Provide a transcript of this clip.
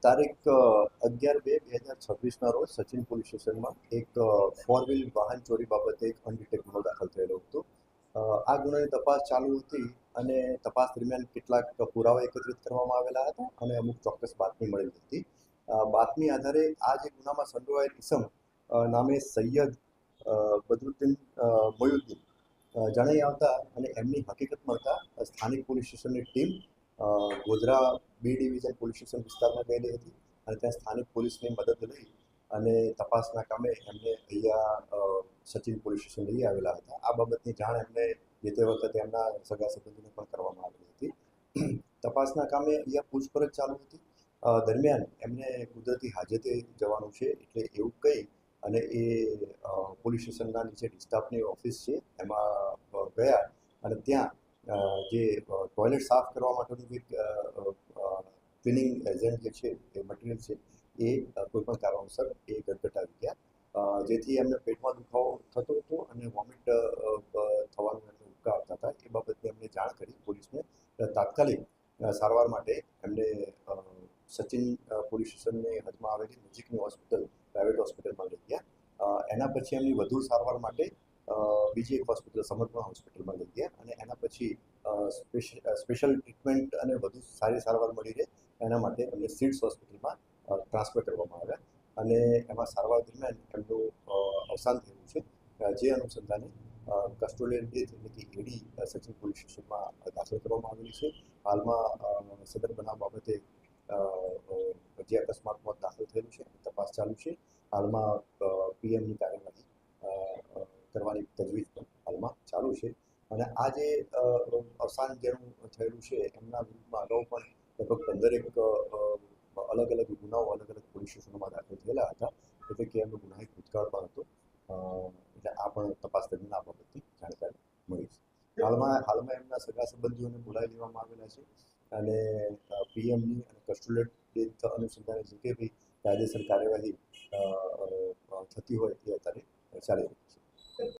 તારીખ 11/2/2026ના રોજ સચિન પોલીસ સ્ટેશનમાં એક 4 વ્હીલ વાહન ચોરી બાબતે એક અનડિટેક ગુનો દાખલ થયેલો હતો. આ ગુનાની તપાસ ચાલુ હતી અને તપાસ દરમિયાન કેટલાક પુરાવા એકત્રિત કરવામાં આવેલા હતા અને અમુક ચોક્કસ બાતમી મળેલી હતી. બાતમી આધારે આ જે ગુનામાં સંડોવાયેલ ઇસમ નામે સૈયદ બદરુદ્દીન મોયુદ્દીન જણાઈ આવતા અને એમની હકીકત મળતા સ્થાનિક પોલીસ સ્ટેશનની team Godhra B division police station વિસ્તારમાં ગયેલી હતી અને ત્યાં સ્થાનિક પોલીસની મદદ લઈ અને તપાસના કામે એમને અહીંયા સચિન પોલીસ સ્ટેશન લઈ આવેલા હતા. આ બાબતની જાણ એમને જે તે વખતે એમના સગા સંબંધીને પણ કરવામાં આવેલી હતી. તપાસના કામે અહીંયા પૂછપરછ ચાલુ હતી. દરમિયાન એમને કુદરતી હાજતે જવાનું છે એટલે એવું કહી અને એ પોલીસ સ્ટેશનના નીચે ડિસ્ટાફની ઓફિસ છે એમાં ગયા અને ત્યાં જે ટોયલેટ સાફ કરવા માટેનું જે ક્લિનિંગ એજન્ટ જે છે એ મટીરિયલ છે એ કોઈપણ કારણોસર એ ગટગટાવી ગયા, જેથી એમને પેટમાં દુખાવો થતો હતો અને વોમિટ થવાનું એમને ઉબકા આવતા હતા. એ બાબતે એમને જાણ કરી પોલીસને. તાત્કાલિક સારવાર માટે એમને સચિન પોલીસ સ્ટેશનની હદમાં આવેલી નજીકની હોસ્પિટલ પ્રાઇવેટ હોસ્પિટલમાં લઈ ગયા. એના પછી એમની વધુ સારવાર માટે બીજી એક હોસ્પિટલ સમર્પણ હોસ્પિટલમાં લઈ ગયા અને એના પછી સ્પેશિયલ ટ્રીટમેન્ટ અને વધુ સારી સારવાર મળી રહે એના માટે એમને સિડ્સ હોસ્પિટલમાં ટ્રાન્સફર કરવામાં આવ્યા અને એમાં સારવાર દરમિયાન એમનું અવસાન થયું છે. જે અનુસંધાને કસ્ટોડિયલ ડેથ એટલે કે એડી સચિન પોલીસ સ્ટેશનમાં દાખલ કરવામાં આવેલી છે. હાલમાં સદર બનાવ બાબતે જે અકસ્માત મોત દાખલ થયેલું છે તપાસ ચાલુ છે. હાલમાં પીએમની કાર્યવાહી કરવાની તજવીજ પણ હાલમાં ચાલુ છે અને આ જે અવસાન જેનું થયેલું છે એમના વિરુદ્ધમાં અગાઉ પણ લગભગ 15 અલગ અલગ ગુનાઓ અલગ અલગ પોલીસ સ્ટેશનોમાં દાખલ થયેલા હતા, એટલે કે એમનો ગુનાહિત ભૂતકાળ પણ હતો. એટલે આ પણ તપાસ દરમિયાન આ બાબતની જાણકારી મળી છે. હાલમાં એમના સગા સંબંધીઓને બોલાવી લેવામાં આવેલા છે અને પીએમની અને કસ્ટોડિયલ ડેથ અનુસંધાને જે કંઈ બી કાયદેસર કાર્યવાહી થતી હોય એ અત્યારે ચાલી રહી છે.